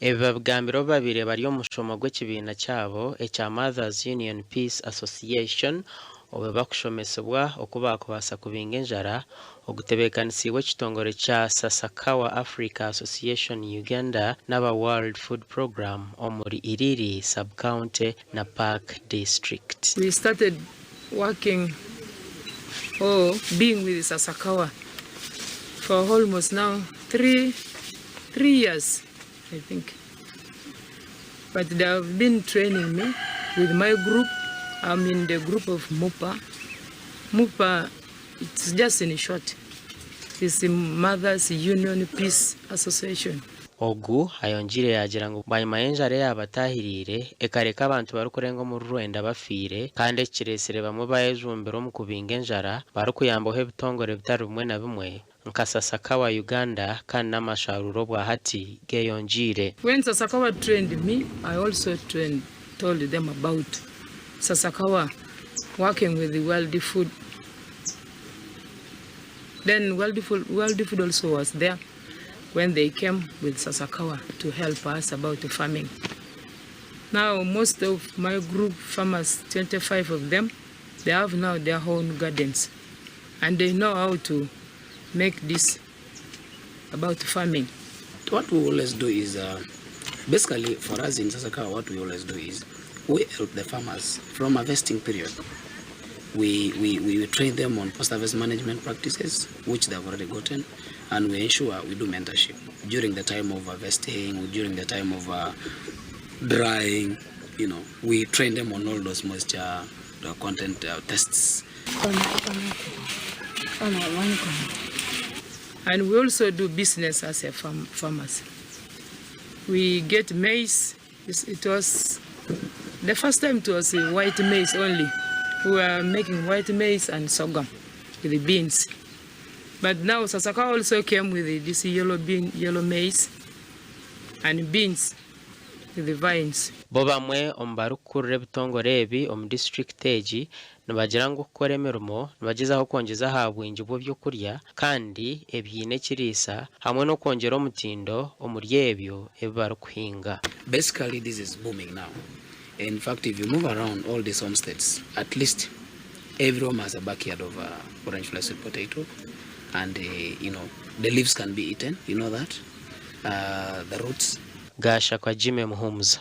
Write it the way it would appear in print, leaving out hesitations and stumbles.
Ebabwambiro babire bari omushomo gw'ekibiina kyabo ekya Mothers Union Peace Association obe bakushomesebwa okuba kubasa kubinga enjara ogutebekanisiibwe ekitongore kya Sasakawa Africa Association Uganda n'aba World Food Program omuri Iriri Sub-County na Park District. We started working or being with Sasakawa for almost now three years, I think. But they have been training me with my group. I'm in the group of MUPA. MUPA, it's just in short. It's the Mothers Union Peace Association. Ogu ayonjire yagira ngo bayima enjare yabatahirire ekareka abantu barukurenga mu Rwanda bafire kandi ekiresere bamwe bayejumbero mu kubinga enjara barukuyambaho ebitongore bitari bimwe na bimwe nka Sasakawa Uganda kandi n'amasharuro bwa hati geyonjire. When Sasakawa trained me, I also told them about Sasakawa working with the World Food. Then World Food also was there when they came with Sasakawa to help us about the farming. Now most of my group farmers, 25 of them, they have now their own gardens and they know how to make this about farming. What we always do is, basically for us in Sasakawa, what we always do is we help the farmers from harvesting period. We train them on post-harvest management practices, which they've already gotten, and we ensure we do mentorship during the time of harvesting, during the time of drying. You know, we train them on all those moisture content tests. And we also do business as a farmers. We get maize. It was the first time it was white maize only. We were making white maize and sorghum with the beans. But now Sasakawa also came with this yellow maize and beans with the vines. Bo bamwe ombarukurre bitongore ebi om district egi nibagira ngo gukora emirimo nibagezaho kwongeza habwingi bwo kurya kandi ebyine kirisa hamwe no kongera omutindo omuri ebyo ebibarukuhinga. Basically this is booming now. In fact, if you move around all these homesteads, at least every home has a backyard of orange fly sweet potato, and you know, the leaves can be eaten, you know that, the roots. Gasha kwa Jime Muhumuza.